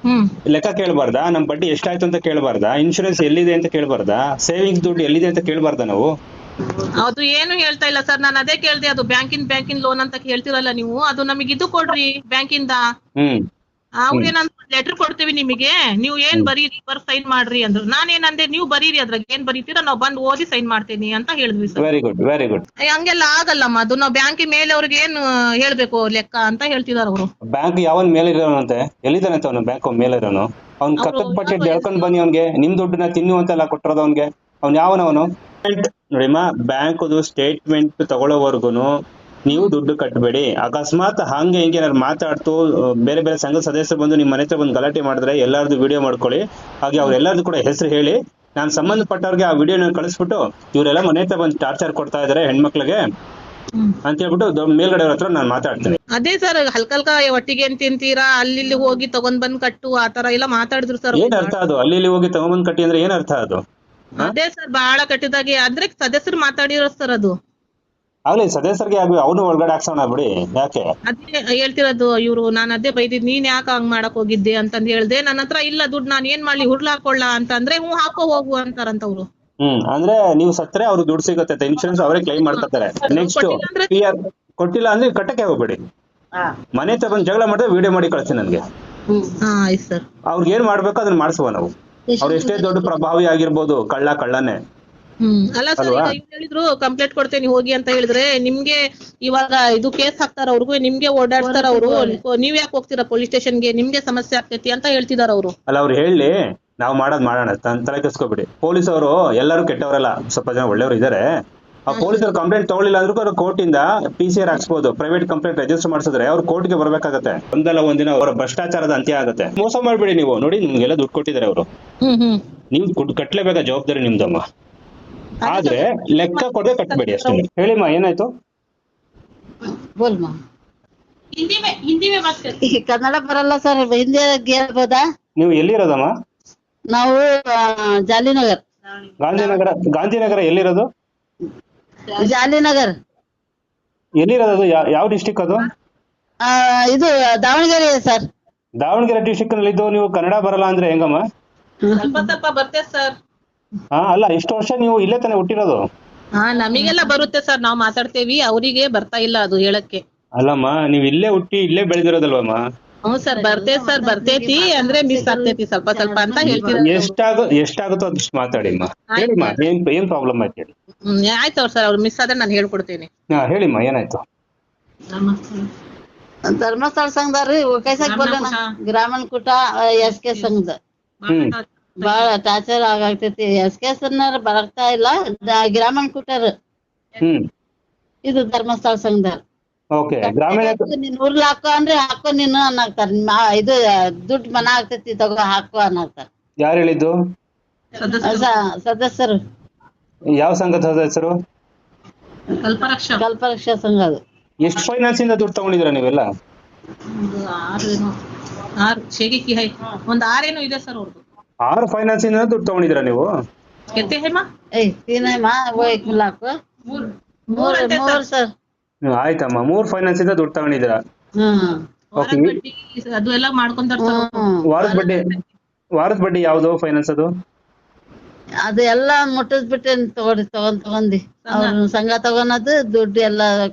ಹ್ಮ್ ಲೆಕ್ಕ ಕೇಳಬಾರ್ದಾ? ನಮ್ ಬಡ್ಡಿ ಎಷ್ಟಾಯ್ತು ಅಂತ ಕೇಳಬಾರ್ದಾ? ಇನ್ಶೂರೆನ್ಸ್ ಎಲ್ಲಿದೆ ಅಂತ ಕೇಳಬಾರ್ದಾ? ಸೇವಿಂಗ್ಸ್ ದುಡ್ಡು ಎಲ್ಲಿದೆ ಅಂತ ಕೇಳಬಾರ್ದಾ ನಾವು? ಅದು ಏನು ಹೇಳ್ತಾ ಇಲ್ಲ ಸರ್, ನಾನು ಅದೇ ಕೇಳ್ದೆ. ಅದು ಬ್ಯಾಂಕಿನ್ ಲೋನ್ ಅಂತ ಹೇಳ್ತಿರಲ್ಲ ನೀವು, ಅದು ನಮಗೆ ಇದು ಕೊಡ್ರಿ ಬ್ಯಾಂಕಿಂದ. ಹ್ಮ್ ಹ್ಮ್ ಅವ್ರೇನಂತ ಲೆಟರ್ ಕೊಡ್ತೀವಿ ನಿಮಗೆ, ನೀವು ಏನ್ ಹ್ಮ್ ಬರೀರಿ ಸೈನ್ ಮಾಡ್ರಿ ಅಂದ್ರು. ನಾನೇನಂದೆ, ನೀವು ಬರೀರಿ, ಅದ್ರಾಗ ಏನ್ ಬರೀತೀರಾ ನಾವು ಬಂದು ಓದಿ ಸೈನ್ ಮಾಡ್ತೀನಿ ಅಂತ ಹೇಳಿದ್ವಿ sir. Very good very good. ಹಂಗೆಲ್ಲ ಆಗಲ್ಲಮ್ಮ, ಅದು ನಾವು ಬ್ಯಾಂಕಿ ಮೇಲೆ ಅವ್ರಿಗೆ ಏನು ಹೇಳ್ಬೇಕು ಲೆಕ್ಕ ಅಂತ ಹೇಳ್ತಿದಾರ ಅವರು. ಬ್ಯಾಂಕ್ ಯಾವನ್ ಮೇಲೆ ಇರೋನಂತೆ? ಎಲ್ಲಿದ್ದಾನಂತೆ ಅವನು ಬ್ಯಾಂಕ್ ಮೇಲೆ ಇರೋನು? ಅವ್ನ್ ಅವ್ರು ಕತ್ತದ ಬಟ್ಟೆ ಎಳ್ಕೊಂಡ್ ಬನ್ನಿ ಅವ್ನ್ಗೆ. ನಿಮ್ ದುಡ್ಡನ್ನ ತಿನ್ನು ಅಂತೆಲ್ಲ ಕೊಟ್ಟಿರೋದು ಅವ್ನ್ಗೆ. ಅವ್ನ್ ಯಾವನವನು? ನೋಡಿಮ್ಮ, ಬ್ಯಾಂಕದು ಸ್ಟೇಟ್ಮೆಂಟ್ ತಗೊಳ್ಳೋವರ್ಗುನು ನೀವು ದುಡ್ಡು ಕಟ್ಟಬೇಡಿ. ಅಕಸ್ಮಾತ್ ಹಂಗೆ ಹಿಂಗೆ ಏನಾದ್ರು ಮಾತಾಡ್ತು, ಬೇರೆ ಬೇರೆ ಸಂಘದ ಸದಸ್ಯರು ಬಂದು ನಿಮ್ ಮನೆ ಹತ್ರ ಬಂದು ಗಲಾಟೆ ಮಾಡಿದ್ರೆ ಎಲ್ಲಾರ್ದು ವಿಡಿಯೋ ಮಾಡ್ಕೊಳ್ಳಿ. ಹಾಗೆ ಅವ್ರೆಲ್ಲಾರ್ದು ಕೂಡ ಹೆಸರು ಹೇಳಿ, ನಾನು ಸಂಬಂಧಪಟ್ಟವ್ರಿಗೆ ಆ ವಿಡಿಯೋನ ಕಳಿಸ್ಬಿಟ್ಟು, ಇವರೆಲ್ಲ ಮನೆ ಹತ್ರ ಬಂದು ಟಾರ್ಚರ್ ಕೊಡ್ತಾ ಇದಾರೆ ಹೆಣ್ಮಕ್ಳಿಗೆ ಅಂತ ಹೇಳ್ಬಿಟ್ಟು ಮೇಲ್ಗಡೆ ಅವ್ರ ಹತ್ರ ನಾನು ಮಾತಾಡ್ತೀನಿ. ಅದೇ ಸರ್, ಹಲ್ಕಲ್ಕ ಒಟ್ಟಿಗೆ ಏನ್ ತಿಂತೀರಾ, ಅಲ್ಲಿ ಹೋಗಿ ತಗೊಂಡ್ ಬಂದ್ ಕಟ್ಟು, ಆತರ ಎಲ್ಲ ಮಾತಾಡಿದ್ರು ಸರ್. ಏನ್ ಅರ್ಥ ಅದು? ಅಲ್ಲಿ ಇಲ್ಲಿ ಹೋಗಿ ತಗೊಂಬಂದ್ ಕಟ್ಟಿ ಅಂದ್ರೆ ಏನ್ ಅರ್ಥ ಅದು? ಅದೇ ಸರ್, ಬಹಳ ಕಟ್ಟಿದಾಗೆ ಅಂದ್ರೆ ಸದಸ್ಯರು ಮಾತಾಡಿರೋ ಸರ್ ಅದು. ಆಗ್ಲಿ, ಸದಸ್ಯರಿಗೆ ಆಗ್ಲಿ, ಅವನು ಒಳಗಡೆ ಹಾಕ್ಸೋಣ ಬಿಡಿ. ಯಾಕೆ ಅದೇ ಹೇಳ್ತಿರೋದು ಇವ್ರು. ನಾನು ಅದೇ ಬೈದಿದ್, ನೀನ್ ಯಾಕೆ ಹಂಗ್ ಮಾಡಕ್ ಹೋಗಿದ್ದೆ ಅಂತಂದ್ ಹೇಳ್ದೆ. ನನ್ನ ಹತ್ರ ಇಲ್ಲ ದುಡ್ಡು, ನಾನ್ ಏನ್ ಮಾಡ್ಲಿ, ಹುಡ್ಲಾಕೊಳ್ಳ ಅಂತಂದ್ರೆ ಹ್ಞೂ ಹಾಕೋ ಹೋಗು ಅಂತಾರಂತ ಅವ್ರು. ಅಂದ್ರೆ ನೀವು ಸತ್ರೆ ಅವ್ರಿಗೆ ದುಡ್ಡು ಸಿಗುತ್ತೆ, ಇನ್ಶೂರೆನ್ಸ್ ಅವರೇ ಕ್ಲೈಮ್ ಮಾಡ್ಕೊತಾರೆ. ನೆಕ್ಸ್ಟ್ PR ಕೊಟ್ಟಿಲ್ಲ ಅಂದ್ರೆ ಕಟ್ಟಕ್ಕೆ ಹೋಗ್ಬೇಡಿ. ಮನೆ ಹತ್ರ ಬಂದು ಜಗಳ ಮಾಡಿದ್ರೆ ವಿಡಿಯೋ ಮಾಡಿ ಕಳಿಸಿ ನನ್ಗೆ. ಆಯ್ತು ಸರ್. ಅವ್ರಿಗೆ ಏನ್ ಮಾಡ್ಬೇಕು ಅದನ್ನ ಮಾಡಿಸುವ ನಾವು. ಅವ್ರು ಎಷ್ಟೇ ದೊಡ್ಡ ಪ್ರಭಾವಿ ಆಗಿರ್ಬೋದು, ಕಳ್ಳನೇ. ಅಲ್ಲ ಸರ್, ಈಗ ಇವ್ರು ಹೇಳಿದ್ರು ಕಂಪ್ಲೇಂಟ್ ಕೊಡ್ತೇನೆ ಹೋಗಿ ಅಂತ ಹೇಳಿದ್ರೆ, ನಿಮ್ಗೆ ಇವಾಗ ಇದು ಕೇಸ್ ಹಾಕ್ತಾರ ಅವ್ರಿಗೂ, ನಿಮ್ಗೆ ಓಡಾಡ್ತಾರ ಅವರು. ನೀವ್ ಯಾಕೆ ಹೋಗ್ತೀರಾ ಪೊಲೀಸ್ ಸ್ಟೇಷನ್ಗೆ, ನಿಮ್ಗೆ ಸಮಸ್ಯೆ ಆಗ್ತೈತಿ ಅಂತ ಹೇಳ್ತಿದಾರ ಅವರು. ಅಲ್ಲ, ಅವ್ರು ಹೇಳಿ, ನಾವು ಮಾಡೋಣ, ತಲೆ ಕೆಸ್ಕೋಬಿಡಿ. ಪೊಲೀಸ್ ಅವರು ಎಲ್ಲರೂ ಕೆಟ್ಟವರಲ್ಲ, ಸ್ವಲ್ಪ ಜನ ಒಳ್ಳೆಯವರು ಇದಾರೆ. ಆ ಪೊಲೀಸರು ಕಂಪ್ಲೇಂಟ್ ತಗೊಳ್ಳಿಲ್ಲ ಅಂದ್ರೂ ಅವ್ರು ಕೋರ್ಟಿಂದ PCR ಹಾಕ್ಸ್ಬೋದು. ಪ್ರೈವೇಟ್ ಕಂಪ್ಲೇಂಟ್ ರಿಜಿಸ್ಟರ್ ಮಾಡಿಸಿದ್ರೆ ಅವ್ರು ಕೋರ್ಟ್ಗೆ ಬರ್ಬೇಕಾಗತ್ತೆ. ಒಂದಲ್ಲ ಒಂದಿನ ಅವರ ಭ್ರಷ್ಟಾಚಾರದ ಅಂತ್ಯ ಆಗುತ್ತೆ. ಮೋಸ ಮಾಡ್ಬೇಡಿ ನೀವು. ನೋಡಿ, ನಿಮ್ಗೆಲ್ಲ ದುಡ್ಡು ಕೊಟ್ಟಿದ್ದಾರೆ ಅವರು, ನೀವು ದುಡ್ಡು ಕಟ್ಲೇಬೇಕಾ, ಜವಾಬ್ದಾರಿ ನಿಮ್ದಮ್ಮ. ಆದ್ರೆ ಲೆಕ್ಕ ಕೊಡದೆ ಕಟ್ಬೇಡಿ ಅಷ್ಟೇ. ಹೇಳಿಮ್ಮ, ಏನಾಯ್ತು? ಕನ್ನಡ ಬರಲ್ಲ ಸರ್, ಹಿಂದಿ ಹೇಳ್ಬೋದಾ? ನೀವು ಎಲ್ಲಿರೋದಮ್ಮ? ನಾವು ಜಾಲಿನಗರ್. ಗಾಂಧಿನಗರ ಎಲ್ಲಿರೋದು? ಜಾಲಿನಗರ್ ಎಲ್ಲಿರೋದು? ಯಾವ ಡಿಸ್ಟಿಕ್ ಅದು? ಇದು ದಾವಣಗೆರೆ ಸರ್. ದಾವಣಗೆರೆ ಡಿಸ್ಟಿಕ್ ನಲ್ಲಿ ಇದ್ದು ನೀವು ಕನ್ನಡ ಬರಲ್ಲ ಅಂದ್ರೆ ಹೆಂಗಮ್ಮ? ಸ್ವಲ್ಪ ಬರ್ತೇವೆ ಸರ್. ಅಲ್ಲ, ಇಷ್ಟು ವರ್ಷ ನೀವು ಇಲ್ಲೇ ತಾನೇ ಹುಟ್ಟಿರೋದು? ನಮಗೆಲ್ಲ ಬರುತ್ತೆ ಸರ್, ನಾವ್ ಮಾತಾಡ್ತೇವಿ, ಅವರಿಗೆ ಬರ್ತಾ ಇಲ್ಲ ಅದು ಹೇಳಕ್ಕೆ. ಅಲ್ಲಮ್ಮ, ನೀವು ಇಲ್ಲೇ ಹುಟ್ಟಿ ಇಲ್ಲೇ ಬೆಳೆದಿರೋದಲ್ವಮ್ಮ? ಹ್ಞೂ ಸರ್, ಬರ್ತೈತಿ ಅಂದ್ರೆ ಮಿಸ್ ಆಗ್ತೈತಿ ಸ್ವಲ್ಪ ಸ್ವಲ್ಪ ಅಂತ ಹೇಳ್ತೀವಿ. ಎಷ್ಟಾಗುತ್ತೋ ಅಷ್ಟು ಮಾತಾಡಿಮ್ಮ. ಹೇಳಿಮ್ಮ, ಏನ್ ಪ್ರಾಬ್ಲಮ್ ಆಯ್ತು ಹೇಳಿ. ಆಯ್ತು ಸರ್, ಅವ್ರು ಮಿಸ್ ಆದ್ರೆ ನಾನು ಹೇಳ್ಕೊಡ್ತೀನಿ. ಹೇಳಿಮ್ಮ, ಏನಾಯ್ತು? ಧರ್ಮಸ್ಥಳ ಸಂಘದವ್ರಿ ಕೈಸಾಕ್ ಬಲ್ಲ ಗ್ರಾಮೀಣ ಕೂಟ SK ಸಂಘದ ಬಾಳ ಟಾರ್ಚರ್ ಆಗಾಗ್ತೈತಿ. SK ಬರಕ್ತಾ ಇಲ್ಲ, ಗ್ರಾಮೀಣ ಕೂಟರ್ ಇದು ಧರ್ಮಸ್ಥಳ ಸಂಘದವ್ರ. ನೀನ್ ಊರ್ಲ ಹಾಕೋ ಅಂದ್ರೆ ಹಾಕೋ ನೀನು ಅನ್ನಾಗ್ತಾರ. ಇದು ದುಡ್ಡು ಮನ ಆಗ್ತೈತಿ, ತಗೋ ಹಾಕೋ ಅನ್ನಾಗ್ತಾರ. ಯಾರು ಹೇಳಿದ್ದು? ಸದಸ್ಯರು. ಯಾವ ಸಂಘದ ಸದಸ್ಯರು? ಕಲ್ಪರಕ್ಷಾ ಸಂಘ. ಅದು ಎಷ್ಟು ಫೈನಾನ್ಸ್ ಇಂದ ದುಡ್ಡು ತಗೊಂಡಿದ್ದೀರಾ ನೀವೆಲ್ಲ? ಒಂದ್ 6 ಇದೆ ಸರ್ ಅವ್ರದ್ದು. 6 ಫೈನಾನ್ಸ್ ಇಂದ ದುಡ್ಡು ತಗೊಂಡಿದ್ದೀರಾ ನೀವು? ಮೂರ್ ಸರ್. ಆಯ್ತಮ್ಮ, 3 ಫೈನಾನ್ಸ್ ಇಂದ ದುಡ್ಡು ತಗೊಂಡಿದ್ದೀರಾ. ಅದು ಎಲ್ಲ ಮಾಡ್ಕೊಂತಾರ. ವಾರದ ಬಡ್ಡಿ ಯಾವ್ದು ಫೈನಾನ್ಸ್ ಅದು? ಅದು ಎಲ್ಲಾ ಮುಟ್ಟಿಸ್ಬಿಟ್ಟೆ ತಗೊಂಡಿ ಅವ್ರ ಸಂಘ ತಗೊಳೋದು ದುಡ್ಡು ಎಲ್ಲ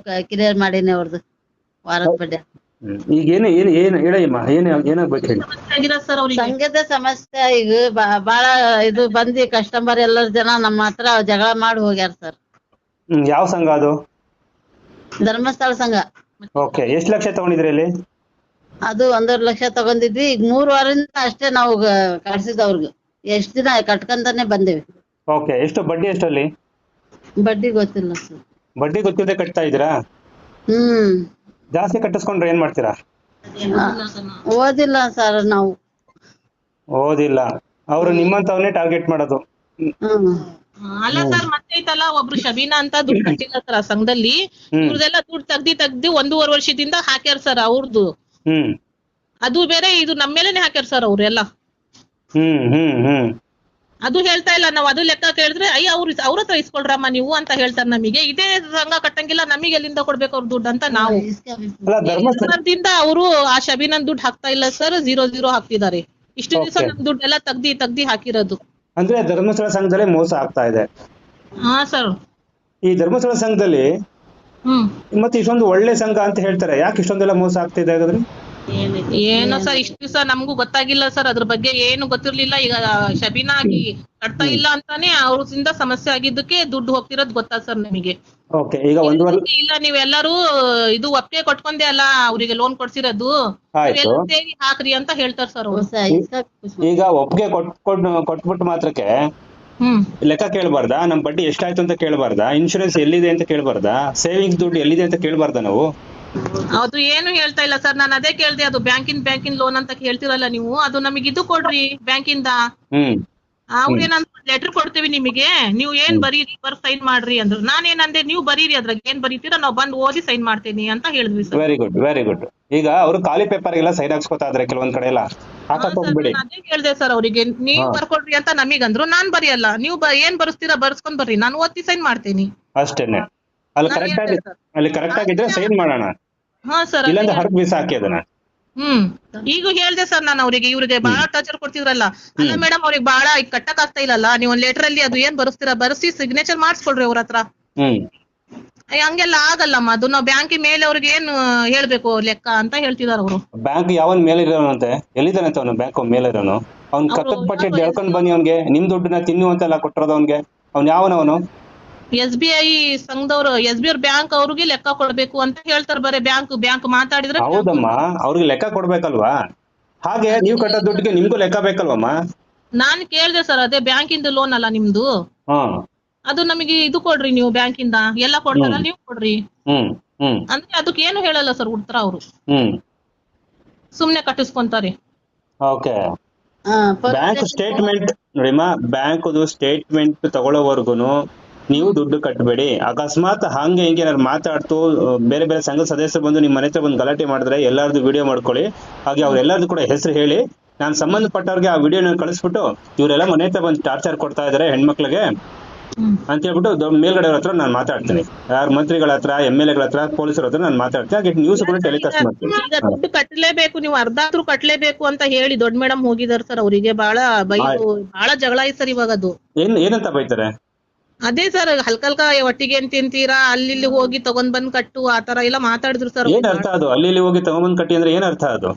ಕ್ಲಿಯರ್ ಮಾಡೀನಿ ಅವ್ರದ್ದು ವಾರದ ಬಡ್ಡಿ. ಈಗ ಏನು ಹೇಳಮ್ಮ, ಏನಾಗ್ಬೇಕು ಹೇಳಿ? ಸಂಘದ ಸಮಸ್ಯೆ ಈಗ ಬಾಳ ಇದು ಬಂದಿ ಕಸ್ಟಮರ್ ಎಲ್ಲರ ಜನ ನಮ್ಮ ಹತ್ರ ಜಗಳ ಮಾಡಿ ಹೋಗ್ಯಾರ ಸರ್. ಯಾವ ಸಂಘ ಅದು? ಧರ್ಮಸ್ಥಳ ಸಂಘ. ಓಕೆ, ಎಷ್ಟು ಲಕ್ಷ ತಗೊಂಡಿದ್ರಿ ಅಲ್ಲಿ? ಅದು 1.5 ಲಕ್ಷ ತಗೊಂಡಿದ್ವಿ. ಈಗ 3 ವಾರದಿಂದ ಅಷ್ಟೇ ನಾವು ಕಟ್ಸಿದವ್ರಿಗೆ. ಎಷ್ಟ್ ದಿನ ಕಟ್ಕಂತಾನೆ ಬಂದೇವಿ. ಓಕೆ, ಎಷ್ಟು ಬಡ್ಡಿ? ಎಷ್ಟಲ್ಲಿ ಬಡ್ಡಿ ಗೊತ್ತಿಲ್ಲ ಸರ್. ಬಡ್ಡಿ ಗೊತ್ತಿಲ್ಲದೆ ಕಟ್ತಾ ಇದ್ದೀರಾ? ಜಾಸ್ತಿ ಕಟ್ಟಿಸ್ಕೊಂಡ್ರೆ ಏನ್ ಮಾಡ್ತೀರಾ? ಓದಿಲ್ಲ ಸರ್ ನಾವು. ಓದಿಲ್ಲ, ಅವರು ನಿಮ್ಮಂತವನ್ನೇ ಟಾರ್ಗೆಟ್ ಮಾಡೋದು. ಅಲ್ಲ ಸರ್, ಮತ್ತೆ ಐತಲ್ಲ ಒಬ್ರು ಶಬೀನಾ ಅಂತ ದುಡ್ಡು ಕಟ್ಟಿಲ್ಲ ಸರ್ ಆ ಸಂಘದಲ್ಲಿ. ಇವ್ರದೆಲ್ಲ ದುಡ್ಡು ತೆಗ್ದಿ 1.5 ವರ್ಷದಿಂದ ಹಾಕ್ಯಾರ ಸರ್ ಅವ್ರದ್ದು. ಅದು ಬೇರೆ, ಇದು ನಮ್ಮ ಮೇಲೆನೆ ಹಾಕ್ಯಾರ ಸರ್ ಅವ್ರೆಲ್ಲ. ಅದು ಹೇಳ್ತಾ ಇಲ್ಲ ನಾವು. ಅದು ಲೆಕ್ಕ ಕೇಳಿದ್ರೆ ಅವ್ರ ಹತ್ರ ಇಸ್ಕೊಳ್ರಮ್ಮ ನೀವು ಅಂತ ಹೇಳ್ತಾರೆ ನಮಗೆ. ಇದೇ ಸಂಘ ಕಟ್ಟಂಗಿಲ್ಲ, ನಮಗೆ ಎಲ್ಲಿಂದ ಕೊಡ್ಬೇಕು ಅವ್ರ ದುಡ್ಡು ಅಂತ ನಾವು. ಅವರು ಆ ಶಬೀನನ್ ದುಡ್ಡು ಹಾಕ್ತಾ ಇಲ್ಲ ಸರ್, 0 ಹಾಕ್ತಿದ್ದಾರೆ. ಇಷ್ಟು ದಿವಸ Okay. ನಮ್ ದುಡ್ಡೆಲ್ಲ ತೆಗ್ದಿ ಹಾಕಿರೋದು. ಅಂದ್ರೆ ಧರ್ಮಸ್ಥಳ ಸಂಘದಲ್ಲಿ ಮೋಸ ಆಗ್ತಾ ಇದೆ. ಹಾ ಸರ್. ಈ ಧರ್ಮಸ್ಥಳ ಸಂಘದಲ್ಲಿ ಮತ್ತೆ ಇಷ್ಟೊಂದು ಒಳ್ಳೆ ಸಂಘ ಅಂತ ಹೇಳ್ತಾರೆ, ಯಾಕೆ ಇಷ್ಟೊಂದೆಲ್ಲ ಮೋಸ ಆಗ್ತಿದೆ ಹಾಗಾದ್ರೆ? ಏನೋ ಸರ್ ಇಷ್ಟು ದಿವಸ ನಮಗೂ ಗೊತ್ತಾಗಿಲ್ಲ ಸರ್, ಅದ್ರ ಬಗ್ಗೆ ಏನು ಗೊತ್ತಿರ್ಲಿಲ್ಲ. ಈಗ ಶಬೀನಾ ಆಗಿ ಕಟ್ತಾ ಇಲ್ಲ ಅಂತಾನೆ ಅವ್ರಿಂದ ಸಮಸ್ಯೆ ಆಗಿದ್ದಕ್ಕೆ ದುಡ್ಡು ಹೋಗ್ತಿರೋದು ಗೊತ್ತಾ ಸರ್ ನಮಗೆ. ಓಕೆ, ಈಗ ಒಂದುವರೆ ಇಲ್ಲ ನೀವೆಲ್ಲರೂ ಇದು ಒಪ್ಪಿಗೆ ಕೊಟ್ಕೊಂಡೆ ಅಲ್ಲ ಅವ್ರಿಗೆ ಲೋನ್ ಕೊಡ್ಸಿರೋದು, ಆಯ್ತು. ನೀವೆಲ್ಲ ಸೇರಿ ಹಾಕ್ರಿ ಅಂತ ಹೇಳ್ತಾರೆ ಸರ್ ಅವ್ರು. ಈಗ ಒಪ್ಪಿಗೆ ಕೊಟ್ಬಿಟ್ಟು ಮಾತ್ರಕ್ಕೆ ಹ್ಮ್ ಲೆಕ್ಕ ಕೇಳಬಾರ್ದಾ? ನಮ್ ಬಡ್ಡಿ ಎಷ್ಟಾಯ್ತು ಅಂತ ಕೇಳಬಾರ್ದಾ? ಇನ್ಶೂರೆನ್ಸ್ ಎಲ್ಲಿದೆ ಅಂತ ಕೇಳಬಾರ್ದಾ? ಸೇವಿಂಗ್ಸ್ ದುಡ್ಡು ಎಲ್ಲಿದೆ ಅಂತ ಕೇಳಬಾರ್ದಾ ನಾವು? ಅದು ಏನು ಹೇಳ್ತಾ ಇಲ್ಲ ಸರ್, ನಾನು ಅದೇ ಕೇಳ್ದೆ. ಅದು ಬ್ಯಾಂಕಿನ್ ಲೋನ್ ಅಂತ ಹೇಳ್ತಿರಲ್ಲ ನೀವು, ಅದು ನಮಗೆ ಇದು ಕೊಡ್ರಿ ಬ್ಯಾಂಕಿಂದ. ಅವ್ರೇನಂತ ಲೆಟರ್ ಕೊಡ್ತೀವಿ ನಿಮಗೆ, ನೀವು ಏನ್ ಬರೀರಿ ಸೈನ್ ಮಾಡ್ರಿ ಅಂದ್ರು. ನಾನೇನಂದೆ, ನೀವು ಬರೀರಿ, ಅದ್ರಾಗ ಏನ್ ಬರೀತೀರಾ ನಾವು ಬಂದು ಓದಿ ಸೈನ್ ಮಾಡ್ತೀನಿ ಅಂತ ಹೇಳಿದ್ವಿ sir. Very good, very good. ಈಗ ಅವರು ಖಾಲಿ ಪೇಪರ್ ಎಲ್ಲ ಸೈನ್ ಹಾಕ್ಸ್ಕೊತಾ ಇದಾರೆ ಕೆಲವೊಂದ್ ಕಡೆ ಎಲ್ಲ, ಹಾಕಕ್ ಹೋಗ್ಬಿಡಿ. ಅದೇ ಕೇಳ್ದೆ ಸರ್ ಅವರಿಗೆ, ನೀವು ಬರ್ಕೊಡ್ರಿ ಅಂತ ನಮಗಂದ್ರು. ನಾನ್ ಬರೆಯಲ್ಲ, ನೀವು ಏನ್ ಬರ್ಸ್ತೀರಾ ಬರ್ಸ್ಕೊಂಡ್ ಬರ್ರಿ, ನಾನು ಓದಿ ಸೈನ್ ಮಾಡ್ತೀನಿ ಅಷ್ಟೇನೆ. ಅಲ್ಲಿ ಕರೆಕ್ಟ್ ಆಗಿದ್ರೆ ಸೈನ್ ಮಾಡೋಣ, ಹಾ ಸರ್. ಇಲ್ಲಾಂದ್ರೆ ಹರಕ್ ಬೀಸ ಹಾಕಿ ಅದನ್ನ. ಈಗ ಹೇಳ್ದೆ ಸರ್ ನಾನು ಅವ್ರಿಗೆ, ಇವ್ರಿಗೆ ಬಹಳ ಟಾರ್ಚರ್ ಕೊಡ್ತಿದ್ರಲ್ಲ. ಅಲ್ಲ ಮೇಡಮ್, ಅವ್ರಿಗೆ ಬಹಳ ಕಟ್ಟಕ್ ಆಗ್ತಾ ಇಲ್ಲಲ್ಲ, ನೀವು ಒಂದ್ ಲೆಟರ್ ಅಲ್ಲಿ ಅದು ಏನ್ ಬರ್ಸ್ತೀರಾ ಬರ್ಸಿ ಸಿಗ್ನೇಚರ್ ಮಾಡಿಸ್ಕೊಡ್ರಿ ಅವ್ರ ಹತ್ರ. ಹಂಗೆಲ್ಲ ಆಗಲ್ಲಮ್ಮ, ಅದು ನಾವು ಬ್ಯಾಂಕ್ ಮೇಲೆ ಅವ್ರಿಗೆ ಏನ್ ಹೇಳ್ಬೇಕು ಲೆಕ್ಕ ಅಂತ ಹೇಳ್ತಿದಾರ ಅವರು. ಬ್ಯಾಂಕ್ ಯಾವನ್ ಮೇಲೆ ಇರೋನಂತೆ, ಎಲ್ಲಿದ್ದಾನಂತ ಅವನು ಬ್ಯಾಂಕ್ ಮೇಲೆ ಇರೋನು? ಅವ್ನ್ ಕಕ್ಕದ್ ಪಟ್ಟಿ ಎಳ್ಕೊಂಡ್ ಬನ್ನಿ ಅವ್ನ್ಗೆ. ನಿಮ್ ದುಡ್ಡನ್ನ ತಿನ್ನುವಂತೆಲ್ಲ ಕೊಟ್ಟಿರೋದು ಅವ್ನ್ಗೆ. ಅವ್ನ್ ಯಾವನವನು? SBI ಸಂಘದವ್ರು, SBI ಬ್ಯಾಂಕ್ ಅವ್ರಿಗೆ ಲೆಕ್ಕ ಕೊಡ್ಬೇಕು ಅಂತ ಹೇಳ್ತಾರೆ. ಬರೀ ಬ್ಯಾಂಕ್ ಮಾತಾಡಿದ್ರೆ. ಹೌದಮ್ಮ, ಅವ್ರಿಗೆ ಲೆಕ್ಕ ಕೊಡ್ಬೇಕಲ್ವಾ? ಹಾಗೆ ನೀವು ಕಟ್ಟೋ ದುಡ್ಡಿಗೆ ನಿಮ್ಗೂ ಲೆಕ್ಕ ಬೇಕಲ್ವಮ್ಮ? ನಾನ್ ಕೇಳ್ದೆ ಸರ್, ಅದೇ ಬ್ಯಾಂಕಿಂದ ಲೋನ್ ಅಲ್ಲ ನಿಮ್ದು, ಅದು ನಮಗೆ ಇದು ಕೊಡ್ರಿ ನೀವು ಬ್ಯಾಂಕಿಂದ, ಎಲ್ಲ ಕೊಡ್ತಾರ ನೀವು ಕೊಡ್ರಿ ಅಂದ್ರೆ ಅದಕ್ಕೆ ಏನು ಹೇಳಲ್ಲ ಸರ್ ಉತ್ತರ ಅವರು. ಸುಮ್ನೆ ಕಟ್ಟಿಸ್ಕೊಂತಾರೆ. ಓಕೆ, ಬ್ಯಾಂಕ್ ಸ್ಟೇಟ್ಮೆಂಟ್ ನೋಡಿಮ್ಮ, ಬ್ಯಾಂಕ್ದು ಸ್ಟೇಟ್ಮೆಂಟ್ ತಗೊಳ್ಳೋವರ್ಗುನು ನೀವು ದುಡ್ಡು ಕಟ್ಟಬೇಡಿ. ಅಕಸ್ಮಾತ್ ಹಂಗೆ ಹಿಂಗೆ ಏನಾದ್ರು ಮಾತಾಡ್ತು ಬೇರೆ ಬೇರೆ ಸಂಘದ ಸದಸ್ಯರು ಬಂದು ನಿಮ್ಮ ಮನೆ ಹತ್ರ ಬಂದು ಗಲಾಟೆ ಮಾಡಿದ್ರೆ ಎಲ್ಲಾರ್ದು ವಿಡಿಯೋ ಮಾಡ್ಕೊಳ್ಳಿ. ಹಾಗೆ ಅವ್ರೆಲ್ಲಾರ್ದು ಕೂಡ ಹೆಸರು ಹೇಳಿ, ನಾನು ಸಂಬಂಧಪಟ್ಟವ್ರಿಗೆ ಆ ವಿಡಿಯೋನ ಕಳಿಸ್ಬಿಟ್ಟು ಇವರೆಲ್ಲ ಮನೆ ಹತ್ರ ಬಂದು ಟಾರ್ಚರ್ ಕೊಡ್ತಾ ಇದಾರೆ ಹೆಣ್ಮಕ್ಳಿಗೆ ಅಂತ ಹೇಳ್ಬಿಟ್ಟು ಮೇಲ್ಗಡೆ ಹತ್ರ ನಾನು ಮಾತಾಡ್ತೀನಿ. ಯಾರು ಮಂತ್ರಿಗಳ ಹತ್ರ, MLA ಗಳ ಹತ್ರ, ಪೊಲೀಸರ ಹತ್ರ ನಾನು ಮಾತಾಡ್ತೀನಿ. ಹಾಗೆ ನ್ಯೂಸ್ ಕೂಡ ಟೆಲಿಕಾಸ್ಟ್ ಮಾಡ್ತೀನಿ. ಈಗ ದುಡ್ಡು ಕಟ್ಟಲೇಬೇಕು, ನೀವು ಅರ್ಧಾದ್ರೂ ಕಟ್ಟಲೇಬೇಕು ಅಂತ ಹೇಳಿ ದೊಡ್ಡ ಮೇಡಮ್ ಹೋಗಿದಾರೆ ಸರ್. ಅವರಿಗೆ ಬಹಳ ಬಹಳ ಜಗಳ ಆಯ್ತು ಸರ್ ಇವಾಗ. ಅದು ಏನಂತ ಬೈತಾರೆ? ಅದೇ ಸರ್, ಹಲ್ಕಲ್ಕ ಒಟ್ಟಿಗೆ ಏನ್ ತಿಂತೀರಾ, ಅಲ್ಲಿ ಹೋಗಿ ತಗೊಂಡ್ ಬಂದ್ ಕಟ್ಟು, ಆತರ ಎಲ್ಲ ಮಾತಾಡಿದ್ರು ಸರ್. ಏನ್ ಅರ್ಥ ಅದು? ಅಲ್ಲಿ ಹೋಗಿ ತಗೊಂಡ್ಬಂದ್ ಕಟ್ಟಿ ಅಂದ್ರೆ ಏನ್ ಅರ್ಥ ಅದು?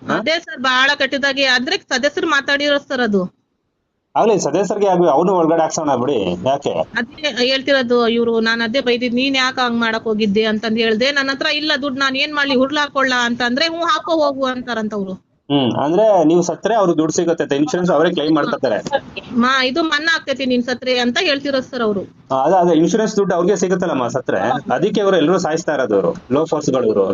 ಅದೇ ಸರ್, ಬಹಳ ಕಟ್ಟಿದಾಗೆ ಆದ್ರೆ ಸದಸ್ಯರು ಮಾತಾಡಿರೋ ಸರ್. ಅದು ಆಗ್ಲಿ, ಸದಸ್ಯರಿಗೆ ಅವನು ಒಳಗಡೆ ಹಾಕ್ಸೋಣ ಬಿಡಿ, ಯಾಕೆ? ಅದೇ ಹೇಳ್ತಿರೋದು ಇವ್ರು. ನಾನು ಅದೇ ಬೈದಿದ್, ನೀನ್ ಯಾಕೆ ಹಂಗ್ ಮಾಡಕ್ ಹೋಗಿದ್ದೆ ಅಂತಂದ್ ಹೇಳ್ದೆ. ನನ್ನ ಹತ್ರ ಇಲ್ಲ ದುಡ್ಡು, ನಾನ್ ಏನ್ ಮಾಡ್ಲಿ, ಹುಡ್ಲ ಹಾಕೊಳ್ಳ ಅಂತಂದ್ರೆ ಹಾಕೋ ಹೋಗು ಅಂತಾರಂತ ಅವ್ರು. ಅಂದ್ರೆ ನೀವು ಸತ್ರೆ ಅವ್ರು ದುಡ್ಡು ಸಿಗುತ್ತೆ, ಇನ್ಶೂರೆನ್ಸ್ ಅವರೇ ಕ್ಲೈಮ್ ಮಾಡ್ಕೊತಾರೆ. ಇದು ಮನ್ನಾ ಆಗ್ತೈತಿ ನೀನ್ ಸತ್ರೆ ಅಂತ ಹೇಳ್ತಿರೋದು ಸರ್ ಅವರು. ಅದೇ ಇನ್ಶೂರೆನ್ಸ್ ದುಡ್ಡು ಅವ್ರಿಗೆ ಸಿಗುತ್ತಲ್ಲಮ್ಮ ಸತ್ರೆ, ಅದಕ್ಕೆ ಅವರು ಎಲ್ಲರೂ ಸಾಯಿಸ್ತಾ ಇರೋದು. ಅವರು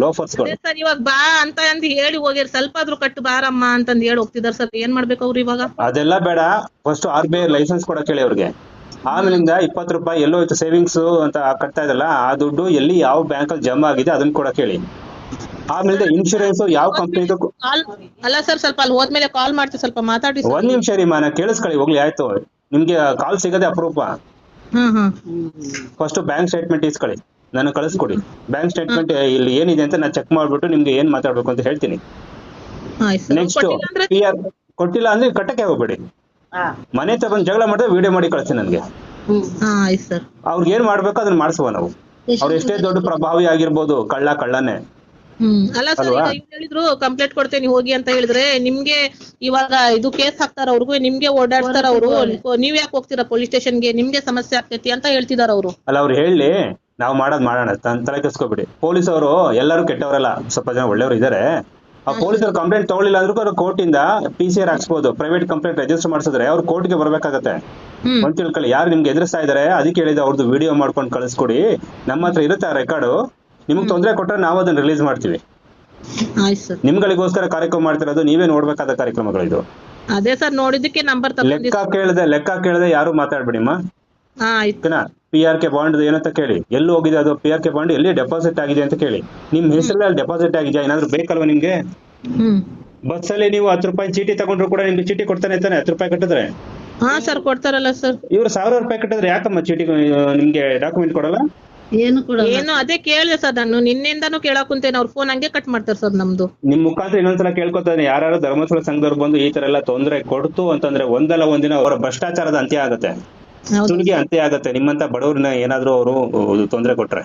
ಲೋಫರ್ಸ್ಗಳು. ಸರ್ ಇವಾಗ ಬಾ ಅಂತ ಹೇಳಿ ಹೋಗ್ಯಾರ, ಸ್ವಲ್ಪ ಆದ್ರೂ ಕಟ್ಟು ಬಾರಮ್ಮ ಅಂತಂದ್ ಹೇಳಿ ಹೋಗ್ತಿದಾರೆ ಸರ್. ಏನ್ ಮಾಡ್ಬೇಕು ಅವ್ರು ಇವಾಗ? ಅದೆಲ್ಲ ಬೇಡ, ಫಸ್ಟ್ RBI ಲೈಸೆನ್ಸ್ ಕೊಡಕ್ ಹೇಳಿ ಅವ್ರಿಗೆ. ಆಮೇಲಿಂದ 20 ರೂಪಾಯಿ ಎಲ್ಲೋ ಇತ್ತು ಸೇವಿಂಗ್ಸ್ ಅಂತ ಕಟ್ತಾ ಇದಲ್ಲ, ಆ ದುಡ್ಡು ಎಲ್ಲಿ ಯಾವ ಬ್ಯಾಂಕ್ ಅಲ್ಲಿ ಜಮಾ ಆಗಿದೆ ಅದನ್ನ ಕೊಡಕ್ ಹೇಳಿ. ಆಮೇಲೆ ಇನ್ಶೂರೆನ್ಸ್ ಯಾವ ಕಂಪ್ನಿದು. ಅಲ್ಲ ಸರ್, ಸ್ವಲ್ಪ ಅಲ್ಲಿ ಹೋದ್ಮೇಲೆ ಕಾಲ್ ಮಾಡ್ತೀವಿ, ಸ್ವಲ್ಪ ಮಾತಾಡಿ. ಒಂದ್ ನಿಮಿಷ ರೀ ನಾ ಕೇಳಿಸ್ಕೊಳ್ಳಿ ಹೋಗ್ಲಿ, ಆಯ್ತು. ನಿಮ್ಗೆ ಕಾಲ್ ಸಿಗದೆ ಅಪರೂಪ. ಫಸ್ಟ್ ಬ್ಯಾಂಕ್ ಸ್ಟೇಟ್ಮೆಂಟ್ ಇಸ್ಕೊಳ್ಳಿ, ನಾನು ಕಳಿಸ್ಕೊಡಿ. ಬ್ಯಾಂಕ್ ಸ್ಟೇಟ್ಮೆಂಟ್ ಇಲ್ಲಿ ಏನಿದೆ ಅಂತ ನಾನು ಚೆಕ್ ಮಾಡ್ಬಿಟ್ಟು ನಿಮ್ಗೆ ಏನ್ ಮಾತಾಡ್ಬೇಕು ಅಂತ ಹೇಳ್ತೀನಿ. ನೆಕ್ಸ್ಟ್ PR ಕೊಟ್ಟಿಲ್ಲ ಅಂದ್ರೆ ಕಟ್ಟಕ್ಕೆ ಹೋಗ್ಬೇಡಿ. ಮನೆ ಹತ್ರ ಬಂದು ಜಗಳ ಮಾಡಿದ್ರೆ ವಿಡಿಯೋ ಮಾಡಿ ಕಳಿಸ್ತೀನಿ ನನಗೆ. ಅವ್ರಿಗೆ ಏನ್ ಮಾಡ್ಬೇಕು ಅದನ್ನ ಮಾಡಿಸುವ ನಾವು. ಅವ್ರು ಎಷ್ಟೇ ದೊಡ್ಡ ಪ್ರಭಾವಿ ಆಗಿರ್ಬೋದು, ಕಳ್ಳನೇ. ಅಲ್ಲ ಸರ್, ಹೇಳಿದ್ರು ಕಂಪ್ಲೇಂಟ್ ಕೊಡ್ತೇನೆ ಹೋಗಿ ಅಂತ ಹೇಳಿದ್ರೆ, ನಿಮ್ಗೆ ಇವಾಗ ಇದು ಕೇಸ್ ಹಾಕ್ತಾರ ಅವ್ರಿಗೂ, ನಿಮ್ಗೆ ಓಡಾಡ್ತಾರ ಅವ್ರು. ನೀವ್ ಯಾಕೆ ಹೋಗ್ತೀರಾ ಪೊಲೀಸ್ ಸ್ಟೇಷನ್ಗೆ, ನಿಮ್ಗೆ ಸಮಸ್ಯೆ ಆಗ್ತೈತಿ ಅಂತ ಹೇಳ್ತಿದಾರ ಅವರು. ಅಲ್ಲ, ಅವ್ರು ಹೇಳಿ ನಾವು ಮಾಡೋಣ, ತಲೆ ಕೆಸ್ಕೋಬಿಡಿ. ಪೊಲೀಸ್ ಅವರು ಎಲ್ಲರೂ ಕೆಟ್ಟವರಲ್ಲ, ಸ್ವಲ್ಪ ಜನ ಒಳ್ಳೆಯವರು ಇದಾರೆ. ಆ ಪೊಲೀಸರು ಕಂಪ್ಲೇಂಟ್ ತಗೊಳ್ಳಿಲ್ಲ ಅಂದ್ರೂ ಅವ್ರು ಕೋರ್ಟಿಂದ PCR ಹಾಕ್ಸ್ಬೋದು. ಪ್ರೈವೇಟ್ ಕಂಪ್ಲೇಂಟ್ ರಿಜಿಸ್ಟರ್ ಮಾಡಿಸಿದ್ರೆ ಅವ್ರು ಕೋರ್ಟ್ಗೆ ಬರ್ಬೇಕಾಗತ್ತೆ. ಒಂದ್ ತಿಳ್ಕೊಳ್ಳಿ, ಯಾರು ನಿಮ್ಗೆ ಎದುರಿಸ್ತಾ ಇದಾರೆ ಅದಕ್ಕೆ ಹೇಳಿದ ಅವ್ರದ್ದು ವಿಡಿಯೋ ಮಾಡ್ಕೊಂಡು ಕಳಿಸ್ಕೊಡಿ. ನಮ್ಮ ಹತ್ರ ಇರುತ್ತೆ ಆ ರೆಕಾರ್ಡು. ನಿಮ್ಗೆ ತೊಂದರೆ ಕೊಟ್ರೆ ನಾವು ಅದನ್ನ ರಿಲೀಸ್ ಮಾಡ್ತೀವಿ. ನಿಮ್ಗಳಿಗೋಸ್ಕರ ಕಾರ್ಯಕ್ರಮ ಮಾಡ್ತಿರೋದು, ನೀವೇ ನೋಡ್ಬೇಕಾದ ಕಾರ್ಯಕ್ರಮಗಳಿದು. ಅದೇ ಸರ್, ನೋಡಿದಕ್ಕೆ ನಂಬರ್ ಲೆಕ್ಕ ಕೇಳದೆ ಯಾರು ಮಾತಾಡ್ಬಿಡಿಮ್ಮ. PRK ಬಾಂಡ್ ಏನಂತ ಕೇಳಿ, ಎಲ್ಲಿ ಹೋಗಿದೆ ಅದು PRK ಬಾಂಡ್, ಎಲ್ಲಿ ಡೆಪಾಸಿಟ್ ಆಗಿದೆ ಅಂತ ಕೇಳಿ. ನಿಮ್ ಹೆಸರಲ್ಲಿ ಡೆಪಾಸಿಟ್ ಆಗಿದೆಯಾ, ಏನಾದ್ರು ಬೇಕಲ್ವಾ ನಿಮ್ಗೆ? ಬಸ್ ಅಲ್ಲಿ ನೀವು 10 ರೂಪಾಯಿ ಚೀಟಿ ತಗೊಂಡ್ರು ಕೂಡ ನಿಮ್ಗೆ ಚೀಟಿ ಕೊಡ್ತಾನೆ ತಾನೆ, 10 ರೂಪಾಯಿ ಕಟ್ಟಿದ್ರೆ. ಸರ್ ಕೊಡ್ತಾರಲ್ಲ ಸರ್. ಇವ್ರು 1000 ರೂಪಾಯಿ ಕಟ್ಟಿದ್ರೆ ಯಾಕಮ್ಮ ಚೀಟಿ ನಿಮ್ಗೆ ಡಾಕ್ಯುಮೆಂಟ್ ಕೊಡಲ್ಲ? ಏನು ಕೊಡಲ್ಲ. ಏನು ಅದೇ ಕೇಳಿದೆ ಸರ್, ನಾನು ನಿನ್ನೆಯಿಂದಾನು ಕೇಳಕ್ ಕುಂತೇನೆ, ಅವ್ರ ಫೋನ್ ಹಂಗೆ ಕಟ್ ಮಾಡ್ತಾರೆ ಸರ್ ನಮ್ದು. ನಿಮ್ ಮುಖಾಂತರ ಇನ್ನೊಂದ್ಸಲ ಕೇಳ್ಕೊತಾನೆ, ಯಾರು ಧರ್ಮಸ್ಥಳ ಸಂಘದವ್ರು ಬಂದು ಈ ತರ ಎಲ್ಲ ತೊಂದರೆ ಕೊಡ್ತು ಅಂತಂದ್ರೆ ಒಂದಲ್ಲ ಒಂದಿನ ಅವರ ಭ್ರಷ್ಟಾಚಾರದ ಅಂತ್ಯ ಆಗುತ್ತೆ, ಹೌದು. ಸುಲಿಗೆ ಅಂತ್ಯ ಆಗುತ್ತೆ. ನಿಮ್ಮಂತ ಬಡವ್ರನ್ನ ಏನಾದ್ರು ಅವರು ತೊಂದರೆ ಕೊಟ್ರೆ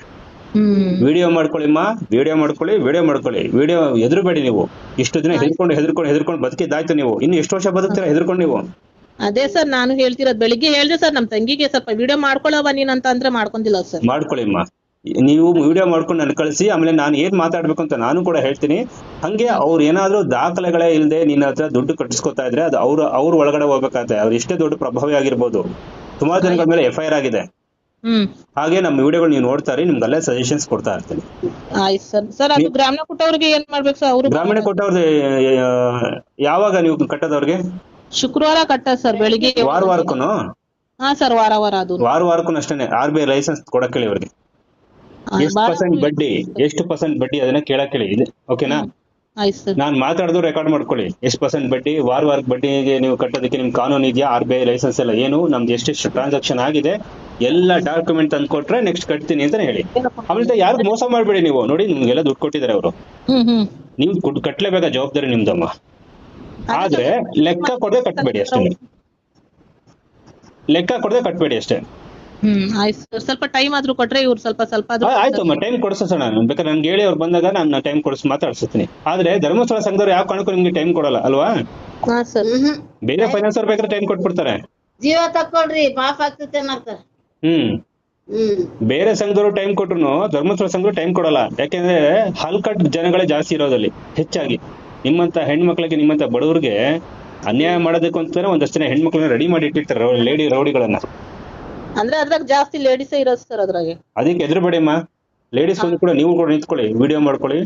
ವಿಡಿಯೋ ಮಾಡ್ಕೊಳ್ಳಿಮ್ಮ, ವಿಡಿಯೋ ಮಾಡ್ಕೊಳ್ಳಿ. ವಿಡಿಯೋ ಎದುರುಬೇಡಿ ನೀವು. ಇಷ್ಟು ದಿನ ಹೆದರ್ಕೊಂಡು ಬದುಕಿದ್ದಾಯ್ತು. ನೀವು ಇನ್ನು ಎಷ್ಟು ವರ್ಷ ಬದುಕ್ತೀರಾ ಹೆದರ್ಕೊಂಡು ನೀವು? ಅದೇ ಸರ್ ನಾನು ಹೇಳ್ತಿರೋದು, ಬೆಳಿಗ್ಗೆ ಹೇಳ್ದೆ ಸರ್ ನಮ್ ತಂಗಿಗೆ ಸ್ವಲ್ಪ ವಿಡಿಯೋ ಮಾಡ್ಕೊಳ್ಳವ ನೀನ್ ಅಂತ ಅಂದ್ರೆ ಮಾಡ್ಕೊಂತಿಲ್ಲ ಸರ್. ಮಾಡ್ಕೊಳ್ಳಿಮ್ಮ, ನೀವು ವಿಡಿಯೋ ಮಾಡ್ಕೊಂಡು ನನ್ ಕಳಿಸಿ, ಆಮೇಲೆ ನಾನು ಏನ್ ಮಾತಾಡ್ಬೇಕು ಅಂತ ನಾನು ಕೂಡ ಹೇಳ್ತೀನಿ. ಹಂಗೆ ಅವ್ರು ಏನಾದ್ರೂ ದಾಖಲೆಗಳೇ ಇಲ್ಲದೆ ನಿನ್ನ ಹತ್ರ ದುಡ್ಡು ಕಟ್ಟಿಸ್ಕೊತಾ ಇದ್ರೆ ಅದು ಅವ್ರ ಒಳಗಡೆ ಹೋಗ್ಬೇಕಾಗತ್ತೆ. ಅವ್ರು ಎಷ್ಟೇ ದೊಡ್ಡ ಪ್ರಭಾವಿ ಆಗಿರ್ಬೋದು, ಸುಮಾರು ಜನಗಳ ಮೇಲೆ FIR ಆಗಿದೆ. ಹಾಗೆ ನಮ್ಮ ವಿಡಿಯೋಗಳು ನೀವು ನೋಡ್ತಾರೆ, ನಿಮ್ಗೆ ಅಲ್ಲೇ ಸಜೆಷನ್ಸ್ ಕೊಡ್ತಾ ಇರ್ತೀನಿ. ಆಯ್ತು ಸರ್. ಸರ್ ಅದು ಗ್ರಾಮೀಣ ಕೊಟ್ಟವ್ರಿಗೆ ಏನ್ ಮಾಡ್ಬೇಕು ಸರ್? ಅವರು ಗ್ರಾಮೀಣ ಕೊಟ್ಟವ್ರದ್ದು ಯಾವಾಗ ನೀವು ಕಟ್ಟೋದವ್ರಿಗೆ? ಶುಕ್ರವಾರ ಕಟ್ಟ ಸರ್ ಬೆಳಿಗ್ಗೆ. ವಾರಕ್ಕೂನು? ಹಾ ಸರ್, ವಾರ ಅದು ವಾರಕ್ಕೂ ಅಷ್ಟೇನೆ. RBI ಲೈಸೆನ್ಸ್ ಕೊಡಕ್ಕೆ ಹೇಳಿ ಅವ್ರಿಗೆ. ಎಷ್ಟು ಪರ್ಸೆಂಟ್ ಬಡ್ಡಿ ಅದನ್ನ ಕೇಳಕ್ ಹೇಳಿ. ಓಕೆನಾ? ಆಯ್ತು ಸರ್. ನಾನ್ ಮಾತಾಡೋದು ರೆಕಾರ್ಡ್ ಮಾಡ್ಕೊಳ್ಳಿ. ಎಷ್ಟು ಪರ್ಸೆಂಟ್ ಬಡ್ಡಿ, ವಾರ ಬಡ್ಡಿಗೆ ನೀವು ಕಟ್ಟೋದಕ್ಕೆ ನಿಮ್ ಕಾನೂನು ಇದೆಯಾ? RBI ಲೈಸೆನ್ಸ್ ಎಲ್ಲ ಏನು, ನಮ್ದು ಎಷ್ಟೆಷ್ಟು ಟ್ರಾನ್ಸಾಕ್ಷನ್ ಆಗಿದೆ ಎಲ್ಲ ಡಾಕ್ಯುಮೆಂಟ್ ತಂದು ಕೊಟ್ರೆ ನೆಕ್ಸ್ಟ್ ಕಟ್ತೀನಿ ಅಂತಾನೆ ಹೇಳಿ. ಆಮೇಲೆ ಯಾರು ಮೋಸ ಮಾಡ್ಬೇಡಿ ನೀವು. ನೋಡಿ, ನಿಮ್ಗೆಲ್ಲ ದುಡ್ಡು ಕೊಟ್ಟಿದ್ದಾರೆ ಅವರು, ನೀವು ದುಡ್ಡು ಕಟ್ಲೇಬೇಕಾ, ಜವಾಬ್ದಾರಿ ನಿಮ್ದಮ್ಮ. ಆದ್ರೆ ಲೆಕ್ಕ ಕೊಡದೆ ಕಟ್ಬೇಡಿ ಅಷ್ಟೇ. ಅಷ್ಟೇ. ಆಯ್ತು ಸರ್. ಸ್ವಲ್ಪ ಟೈಮ್ ಆದ್ರೂ ಕೊಟ್ರೆ ಇವ್ರು ಸ್ವಲ್ಪ ಆಯ್ತಮ್ಮ, ಟೈಮ್ ಕೊಡಿಸೋಣ. ಬೇಕಾದ್ರೆ ನನ್ಗೆ ಹೇಳಿ, ಅವ್ರು ಬಂದಾಗ ನಾನು ಟೈಮ್ ಕೊಡಿಸಿ ಮಾತಾಡ್ಸಿರ್ತೀನಿ. ಆದ್ರೆ ಧರ್ಮಸ್ಥಳ ಸಂಘದವ್ರು ಯಾವ ಕಾರಣಕ್ಕೂ ನಿಮ್ಗೆ ಟೈಮ್ ಕೊಡಲ್ಲ ಅಲ್ವಾ? ಹಾ ಸರ್. ಬೇರೆ ಫೈನಾನ್ಸ್ ಅವ್ರು ಬೇಕಾದ್ರೆ ಟೈಮ್ ಕೊಟ್ಬಿಡ್ತಾರೆ. ಜೀವ ತಕ್ಕೊಳ್ರಿ, ಮಾಫ್ ಆಗ್ತೈತೆ ಅನ್ನತ್ತಾರ. ಬೇರೆ ಸಂಘದವರು ಟೈಮ್ ಕೊಟ್ರು ಧರ್ಮಸ್ಥಳ ಸಂಘದವ್ರು ಟೈಮ್ ಕೊಡಲ್ಲ. ಯಾಕೆಂದ್ರೆ ಹಲ್ಕಟ್ ಜನಗಳೇ ಜಾಸ್ತಿ ಇರೋದಲ್ಲಿ ಹೆಚ್ಚಾಗಿ. ನಿಮ್ಮಂತ ಹೆಣ್ಮಕ್ಳಿಗೆ, ನಿಮ್ಮಂತ ಬಡವ್ರಿಗೆ ಅನ್ಯಾಯ ಮಾಡೋದಕ್ಕೆ ಅಂತಾನೆ ಒಂದಷ್ಟು ಜನ ಹೆಣ್ಮಕ್ಳನ್ನ ರೆಡಿ ಮಾಡಿ ಇಟ್ಟಿರ್ತಾರೆ, ಲೇಡಿ ರೌಡಿಗಳನ್ನ. ಅಂದ್ರೆ ಅದ್ರಾಗ ಜಾಸ್ತಿ ಲೇಡೀಸ್ ಇರೋದು ಸರ್ ಅದ್ರಾಗೆ. ಅದಕ್ಕೆ ಎದುರುಬೇಡಿಮ್ಮ, ಲೇಡೀಸ್ ಒಂದು ಕೂಡ ನೀವು ಕೂಡ ನಿಂತ್ಕೊಳ್ಳಿ, ವಿಡಿಯೋ ಮಾಡ್ಕೊಳ್ಳಿ,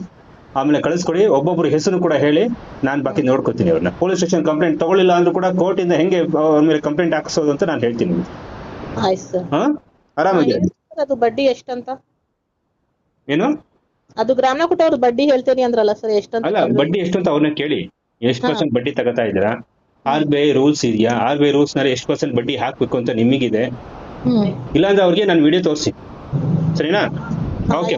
ಆಮೇಲೆ ಕಳಿಸ್ಕೊಡಿ. ಒಬ್ಬೊಬ್ರು ಹೆಸರು ಕೂಡ ಹೇಳಿ, ನಾನ್ ಬಾಕಿ ನೋಡ್ಕೊತೀನಿ. ಅವ್ರನ್ನ ಪೊಲೀಸ್ ಸ್ಟೇಷನ್ ಕಂಪ್ಲೇಂಟ್ ತಗೊಳ್ಳಿಲ್ಲ ಅಂದ್ರೂ ಕೂಡ ಕೋರ್ಟ್ ಇಂದ ಹೆಂಗೆ ಅವ್ರ ಮೇಲೆ ಕಂಪ್ಲೇಂಟ್ ಹಾಕ್ಸೋದು ಅಂತ ನಾನು ಹೇಳ್ತೀನಿ. ಆಯ್ತು ಸರ್. ಆರಾಮಾಗಿ. ಅದು ಬಡ್ಡಿ ಎಷ್ಟಂತ? ಏನು? ಅದು ಗ್ರಾಮೀಣ ಕೊಟ್ಟವ್ರು ಬಡ್ಡಿ ಹೇಳ್ತೇನೆ ಅಂದ್ರಲ್ಲ ಸರ್, ಎಷ್ಟಂತ? ಅಲ್ಲ, ಬಡ್ಡಿ ಎಷ್ಟು ಅಂತ ಅವ್ರನ್ನ ಕೇಳಿ. ಎಷ್ಟು ಪರ್ಸೆಂಟ್ ಬಡ್ಡಿ ತಗೋತಾ ಇದ್ದೀರಾ? RBI ರೂಲ್ಸ್ ಇದೆಯಾ? RBI ರೂಲ್ಸ್ ನಲ್ಲಿ ಎಷ್ಟು ಪರ್ಸೆಂಟ್ ಬಡ್ಡಿ ಹಾಕ್ಬೇಕು ಅಂತ ನಿಮಗಿದೆ. ಇಲ್ಲಾಂದ್ರೆ ಅವ್ರಿಗೆ ನಾನು ವಿಡಿಯೋ ತೋರಿಸಿ, ಸರಿನಾ? ಓಕೆ.